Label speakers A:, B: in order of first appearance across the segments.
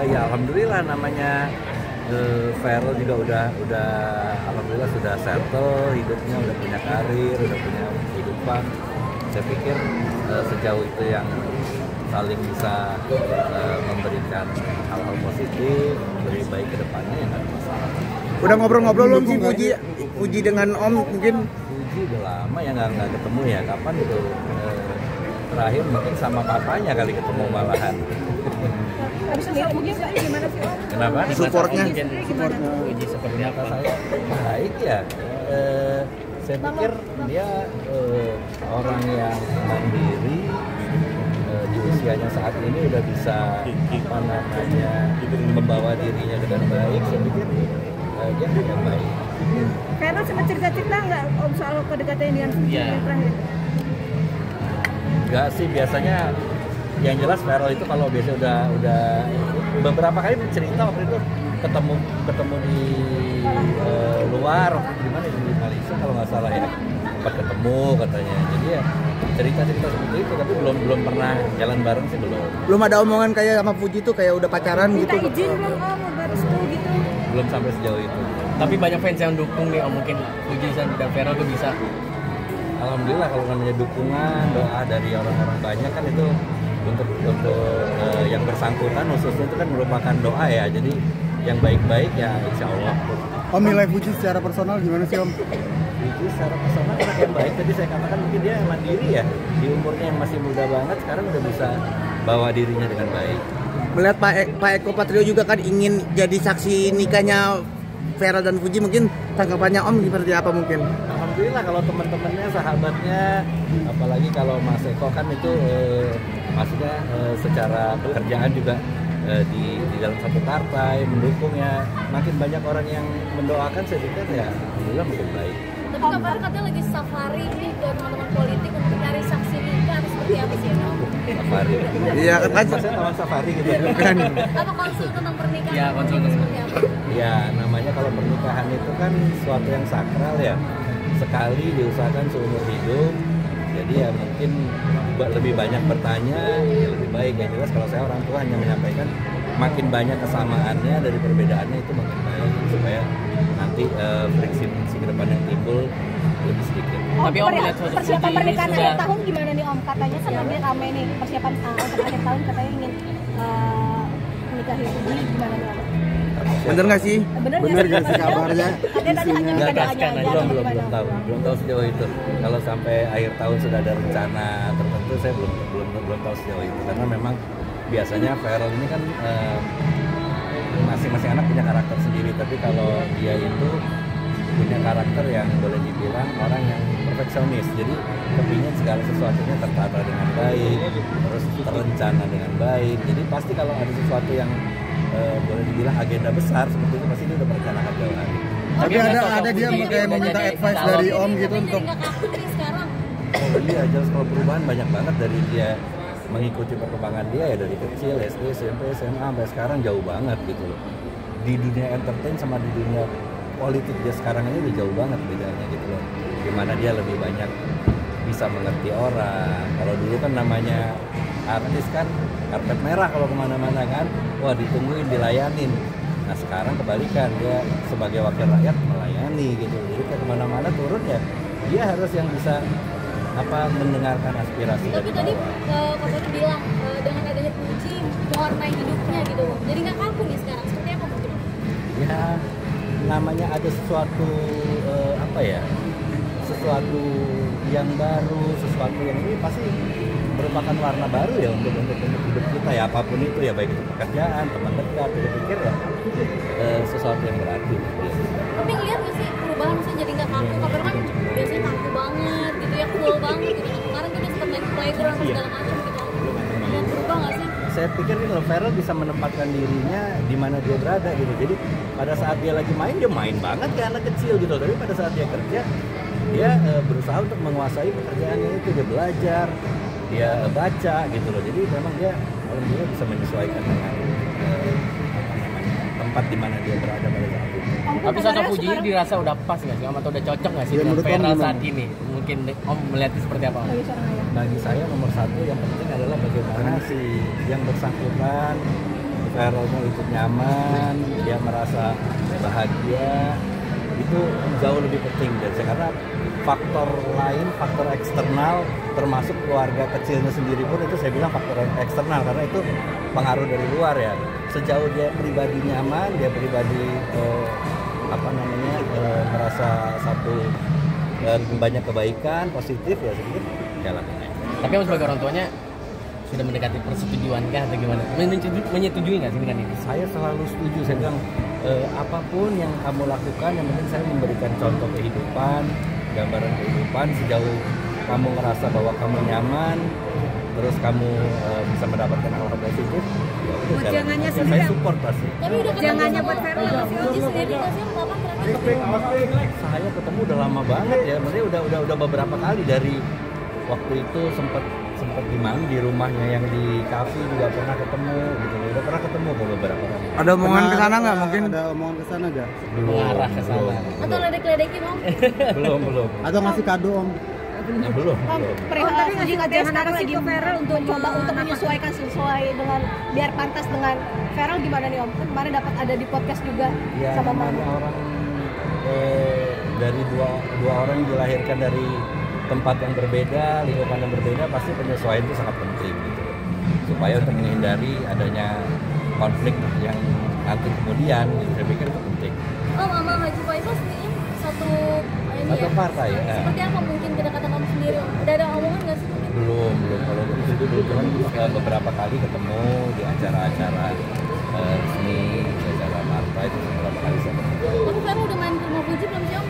A: Ya alhamdulillah namanya Ferel juga udah alhamdulillah sudah settle hidupnya, udah punya karir, udah punya kehidupan. Saya pikir sejauh itu yang saling bisa memberikan hal-hal positif, lebih baik ke depannya ya nggak ada masalah.
B: Udah ngobrol-ngobrol belum sih Puji dengan Om mungkin?
A: Puji udah lama ya nggak ketemu ya, kapan itu terakhir mungkin sama papanya kali ketemu malahan.
C: Tapi sendiri mungkin gimana sih Om?
A: Kenapa?
B: Supportnya
D: Puji seperti apa
A: Saya baik ya. Saya pikir dia orang yang mandiri, di usianya saat ini udah bisa apa namanya membawa dirinya dengan baik. Saya pikir dia yang baik.
C: Karena sempat cerita-cerita nggak Om soal kedekatan dengan Puji yang terakhir?
A: Enggak sih, biasanya yang jelas Ferel itu kalau biasanya udah beberapa kali cerita waktu itu ketemu di luar di mana di Malaysia kalau nggak salah ya, sempat ketemu katanya. Jadi ya cerita-cerita seperti itu, tapi belum pernah jalan bareng sih,
B: belum ada omongan kayak sama Puji tuh kayak udah pacaran
C: Minta
B: gitu.
C: izin belum Om, restu gitu?
A: belum sampai sejauh itu.
D: Tapi banyak fans yang dukung nih Om, mungkin Puji dan Ferel tuh bisa.
A: Alhamdulillah kalau namanya dukungan, doa dari orang-orang banyak kan itu untuk yang bersangkutan khususnya itu kan merupakan doa ya. Jadi yang baik-baik ya insya Allah.
B: Om nilai Puji secara personal gimana sih Om?
A: Puji secara personal anak yang baik, tadi saya katakan mungkin dia mandiri ya, di umurnya yang masih muda banget sekarang udah bisa bawa dirinya dengan baik.
B: Melihat Pak Eko Patrio juga kan ingin jadi saksi nikahnya Ferel dan Puji, mungkin tanggapannya Om seperti apa mungkin?
A: Alhamdulillah kalau teman-temannya, sahabatnya, apalagi kalau Mas Eko kan itu maksudnya secara pekerjaan juga di dalam satu partai mendukungnya, makin banyak orang yang mendoakan, saya pikir ya alhamdulillah makin baik.
E: Tapi kabar katanya lagi safari nih ke teman-teman politik untuk mencari saksi nikah atau seperti apa sih Om?
A: Safari.
B: Iya kan
A: Saya tahu safari gitu.
B: kan.
E: Apa konsul tentang pernikahan?
D: Ya, konsul tentang
E: seperti apa?
A: Ya namanya kalau pernikahan itu kan suatu yang sakral ya, sekali diusahakan seumur hidup. Jadi ya mungkin lebih banyak bertanya ya lebih baik. Yang jelas kalau saya orang tua hanya menyampaikan makin banyak kesamaannya dari perbedaannya itu makin baik, supaya nanti friksi-friksi ke depan yang timbul lebih sedikit.
D: Tapi Om lihat
C: persiapan pernikahan
D: sudah-
C: akhir tahun gimana nih Om? Katanya sebenarnya rame nih persiapan untuk akhir tahun, katanya ingin menikahi Puji, gimana nih Om?
B: Bener nggak sih?
C: Bener
B: nggak sih kabarnya?
C: Ada tadi hanya
A: Nggak
C: ada
D: kaskan aja.
A: belum tahu sejauh itu. Kalau sampai akhir tahun sudah ada rencana tertentu, saya belum tahu sejauh itu, karena memang biasanya Ferel ini kan masing-masing anak punya karakter sendiri, tapi kalau dia itu punya karakter yang boleh dibilang orang yang perfeksionis, jadi kepingin segala sesuatunya tertata dengan baik, terus terencana dengan baik. Jadi pasti kalau ada sesuatu yang boleh dibilang agenda besar seperti itu, pasti dia udah merencanakan jauh hari.
B: Tapi ada dia kayak meminta advice dari Om gitu untuk
E: Nggak kaku nih sekarang.
A: Oh iya, jelas kalau perubahan banyak banget dari dia mengikuti perkembangan dia ya, dari kecil, SD, SMP, SMA, sampai sekarang jauh banget gitu loh. Di dunia entertain sama di dunia politik dia sekarang ini udah jauh banget bedanya gitu loh. Gimana dia lebih banyak bisa mengerti orang. Kalau dulu kan namanya artis kan karpet merah kalau kemana-mana kan, wah ditungguin, dilayanin. Nah sekarang kebalikan, dia sebagai wakil rakyat melayani gitu. Jadi ke kemana-mana turun ya, dia harus yang bisa mendengarkan aspirasi
E: Tapi
A: dari
E: tadi
A: bawah.
E: Kakak bilang dengan adanya Puji mewarnai hidupnya gitu. Jadi nggak kaku nih sekarang. Seperti apa mungkin?
A: Ya namanya ada sesuatu sesuatu yang baru, sesuatu yang ini pasti merupakan warna baru ya untuk hidup kita ya, apapun itu ya, baik itu pekerjaan, teman dekat, saya pikir ya sesuatu yang berarti.
E: Tapi lihat nggak sih perubahan sih, jadi nggak kaku. Kabar kan biasanya kaku banget gitu ya, cool banget gitu. Kemarin kita sempat main playground segala macam gitu. Lihat berubah nggak sih?
A: Saya pikir ini loh, Ferel bisa menempatkan dirinya di mana dia berada gitu. Jadi pada saat dia lagi main, dia main banget kayak anak kecil gitu. Tapi pada saat dia kerja, dia berusaha untuk menguasai pekerjaannya itu. Dia belajar, dia baca gitu loh. Jadi memang dia alhamdulillah bisa menyesuaikan dengan tempat di mana dia berada pada saat itu.
D: Tapi sosok Puji ini dirasa udah pas nggak sih Om, atau udah cocok nggak sih
B: Ya,
D: dengan
B: menurut Om
D: Ferel
B: gimana?
D: saat ini? Mungkin Om melihatnya seperti apa Om?
C: Bagi seorang ayah.
A: Bagi saya nomor satu yang penting adalah bagaimana si yang bersangkutan Feralnya itu nyaman, dia merasa bahagia, itu jauh lebih penting dari saya, karena faktor lain, faktor eksternal termasuk keluarga kecilnya sendiri pun itu saya bilang faktor eksternal, karena itu pengaruh dari luar ya. Sejauh dia pribadi nyaman, dia pribadi merasa satu banyak kebaikan positif ya sedikit jalan aja.
D: Tapi Om sebagai orang tuanya sudah mendekati persetujuan kah atau gimana? Menyetujui nggak sih dengan ini?
A: Saya selalu setuju, saya bilang apapun yang kamu lakukan yang penting saya memberikan contoh kehidupan, gambaran kehidupan. Sejauh kamu ngerasa bahwa kamu nyaman, terus kamu bisa mendapatkan hal-hal positif, ya udah jalan
F: Jangannya
A: aja.
F: sendiri.
A: Saya support pasti.
E: Tapi udah ketemu
F: Jangannya
E: sama
F: buat Feral apa sih?
E: Fuji sendiri nggak sih? Kapan terakhir ketemu?
A: Saya ketemu udah lama banget ya, maksudnya udah beberapa kali. Dari waktu itu sempat di mana, di rumahnya yang di kafe juga pernah ketemu gitu, udah pernah ketemu kok beberapa kali.
B: Ada omongan ke sana nggak mungkin?
G: Ada omongan ke sana nggak?
D: Mengarah ke sana.
E: Atau ledek-ledekin Om?
A: belum
G: Atau ngasih kado Om?
A: Ya, belum.
C: Perihal Fuji aja
F: jangan
C: sekarang
F: kasih
C: lagi
F: ke Feral untuk
C: mencoba untuk menyesuaikan sesuai dengan biar pantas dengan Feral. Gimana nih Om? Kan kemarin dapat ada di podcast juga
A: Ya,
C: sama
A: namanya
C: Mama.
A: orang dari dua orang yang dilahirkan dari tempat yang berbeda, lingkungan yang berbeda, pasti penyesuaian itu sangat penting gitu, supaya untuk menghindari adanya konflik yang nanti kemudian gitu. Saya pikir itu penting.
E: Oh, Mama Haji Faisal sendiri satu ini
A: Satu
E: ya?
A: partai ya.
E: Seperti apa mungkin kedekatan Om sendiri Om? Udah ada omongan nggak sih mungkin?
A: Belum kalau itu dulu cuman beberapa kali ketemu di acara-acara resmi, acara partai itu beberapa kali saya ketemu.
E: Tapi Feral udah main ke rumah Fuji belum sih Om?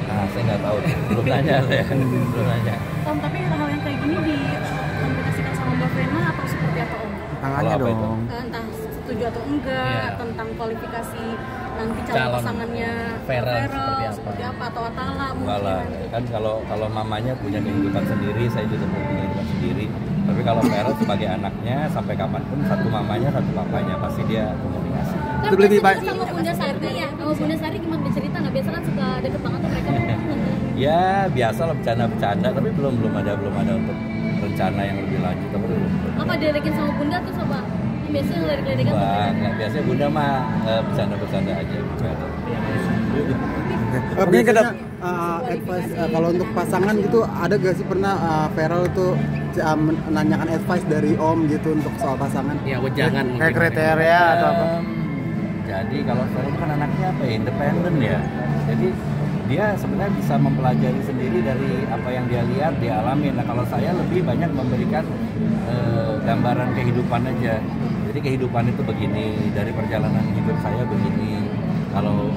A: Nah, saya nggak tahu, belum nanya saya, belum nanya.
F: Om, tapi hal yang kayak gini dikomunikasikan sama Mbak Vena atau seperti apa Om?
B: Tangannya
A: Kalau apa itu?
B: dong.
F: Entah setuju atau enggak
D: Iya.
F: tentang kualifikasi nanti calon
D: Calon
F: pasangannya
D: Feral
F: seperti apa atau Atala
A: Enggak lah,
F: mungkin.
A: kan kalau mamanya punya kehidupan sendiri, saya juga punya kehidupan sendiri. Tapi kalau Feral sebagai anaknya, sampai kapanpun satu mamanya, satu papanya, pasti dia komunikasi.
E: Kan
B: Itu lebih
E: biasanya
B: baik.
E: sama Bunda Sari ya, sama Bunda Sari gimana bercerita nggak? Biasa kan suka deket banget tuh mereka.
A: Ya biasa lah bercanda-bercanda, tapi belum ada untuk rencana yang lebih lanjut. Tapi belum.
E: Apa diledekin sama Bunda tuh sama? Biasanya ngeledek-ledekan tuh mereka.
A: Nggak, biasanya Bunda mah bercanda-bercanda aja.
B: Mungkin ke
G: Biasanya, advice kalau untuk pasangan gitu ada gak sih pernah Feral tuh menanyakan advice dari Om gitu untuk soal pasangan?
D: Ya, wejangan mungkin.
B: kayak kriteria atau apa?
A: Jadi kalau Feral kan anaknya apa ya, independen ya. Jadi dia sebenarnya bisa mempelajari sendiri dari apa yang dia lihat, dia alami. Nah kalau saya lebih banyak memberikan gambaran kehidupan aja. Jadi kehidupan itu begini, dari perjalanan hidup saya begini. Kalau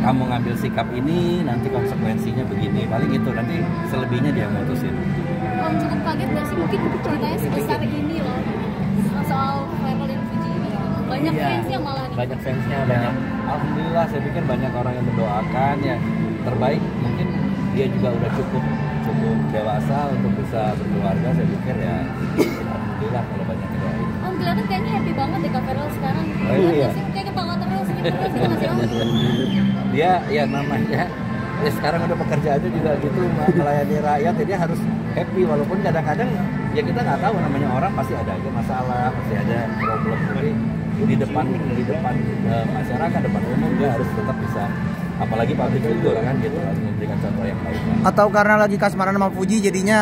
A: kamu ngambil sikap ini, nanti konsekuensinya begini. Paling itu, nanti selebihnya dia mutusin.
E: Om cukup kaget nggak sih mungkin ceritanya sebesar ini loh soal Feral dan Fuji ini. Banyak
D: Iya.
E: fansnya malah nih.
D: Banyak fansnya,
A: Ya,
D: banyak.
A: alhamdulillah saya pikir banyak orang yang mendoakan ya terbaik. Mungkin dia juga udah cukup dewasa untuk bisa berkeluarga. Saya pikir ya alhamdulillah kalau banyak yang doain.
E: Om kelihatan kayaknya happy banget deh Kak Feral sekarang.
A: Oh, iya.
E: Sih, kayak ketawa terus gitu nggak sih Om?
A: Dia ya namanya ya sekarang udah pekerjaannya juga gitu melayani rakyat, jadi dia harus happy walaupun kadang-kadang ya kita nggak tahu, namanya orang pasti ada aja masalah, pasti ada problem. Tapi di depan masyarakat, depan umum dia harus tetap bisa, apalagi public figure kan gitu, harus memberikan contoh yang baik.
B: Atau karena lagi kasmaran sama Fuji jadinya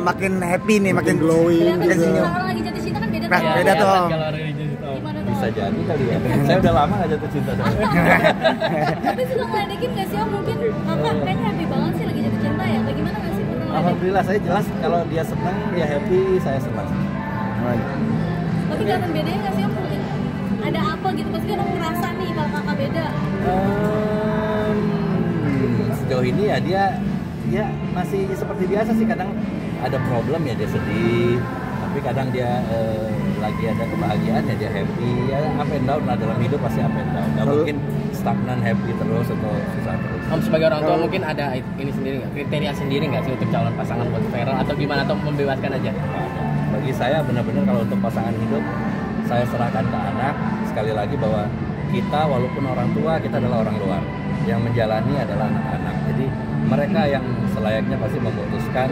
B: makin happy nih, makin
G: glowing
E: Kelihatan
G: juga.
E: sekarang lagi jatuh cinta kan beda
B: Nah,
E: tuh.
B: beda tuh, Om.
D: Kalau religius itu.
E: Gimana tuh?
A: Bisa jadi kali ya. Saya udah lama nggak jatuh cinta sama dia.
E: Tapi suka ngeledekin nggak sih Om? Mungkin kakak kayaknya happy banget sih lagi jatuh cinta ya. Bagaimana nggak sih pernah ngeledekin?
A: Alhamdulillah saya jelas kalau dia senang, dia happy, saya senang.
E: Tapi kelihatan bedanya nggak sih Om? Mungkin ada apa gitu? Pasti kan Om ngerasa nih kalau kakak beda.
A: Sejauh ini ya dia masih seperti biasa sih, kadang ada problem ya dia sedih, tapi kadang dia lagi ada kebahagiaan ya dia happy, ya up and down lah, dalam hidup pasti up and down, nggak mungkin stagnan happy terus atau susah terus.
D: Om sebagai orang tua mungkin ada ini sendiri nggak, kriteria sendiri nggak sih untuk calon pasangan buat Feral atau gimana, atau membebaskan aja?
A: Bagi saya benar-benar kalau untuk pasangan hidup saya serahkan ke anak. Sekali lagi bahwa kita walaupun orang tua, kita adalah orang luar, yang menjalani adalah anak-anak. Jadi mereka yang selayaknya pasti memutuskan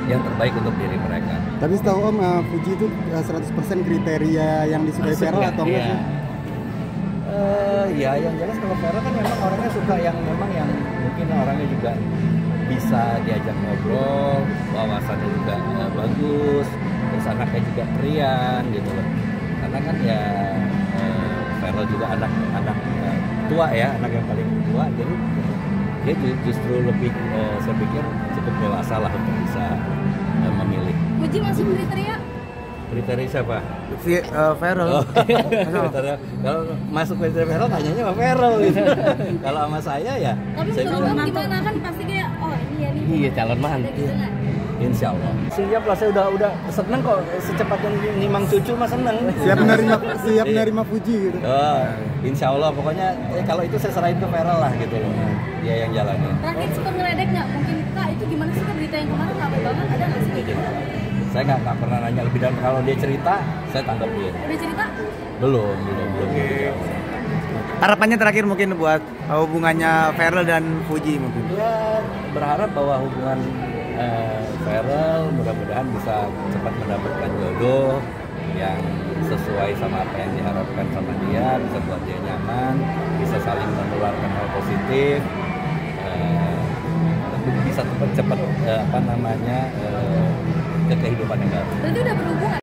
A: yang terbaik untuk diri mereka.
G: Tapi setahu Om, Fuji itu 100% kriteria yang disukai
D: Masuk
G: Feral
D: nggak?
G: atau enggak
D: Iya.
G: sih?
A: Ya yang jelas kalau Feral kan memang orangnya suka yang memang yang mungkin orangnya juga bisa diajak ngobrol, wawasannya juga bagus, terus anaknya juga periang gitu loh. Karena kan ya Feral juga anak tua ya, anak yang paling tua, jadi dia justru lebih saya pikir cukup dewasa lah untuk bisa memilih.
E: Fuji masuk
A: Kriteria siapa?
B: Si Feral.
A: Kriteria kalau masuk kriteria Feral tanyanya sama Feral gitu. Kalau sama saya ya
E: tapi
A: saya
E: menurut
A: bilang
E: Om gimana kan pasti kayak oh ini ya nih
D: Iya, calon
E: ada
D: mantu.
E: gitu nggak?
A: insya Allah. Siap lah, saya udah seneng kok secepatnya nimang cucu mah seneng.
G: Siap menerima Fuji gitu.
A: Oh, insya Allah pokoknya kalau itu saya serahin ke Feral lah gitu loh. Dia yang jalanin.
E: Terakhir suka ngeledek nggak? Mungkin kak itu gimana sih kak berita yang kemarin rame banget ada nggak sih kayak gitu?
A: Saya nggak pernah nanya lebih dalam. Kalau dia cerita, saya tanggapin.
E: Udah cerita?
A: Belum.
B: Harapannya terakhir mungkin buat hubungannya Feral dan Fuji mungkin.
A: Ya berharap bahwa hubungan Feral mudah-mudahan bisa cepat mendapatkan jodoh yang sesuai sama apa yang diharapkan sama dia, bisa buat dia nyaman, bisa saling menularkan hal positif, bisa cepat ke kehidupan yang baru.
E: Berarti udah berhubungan?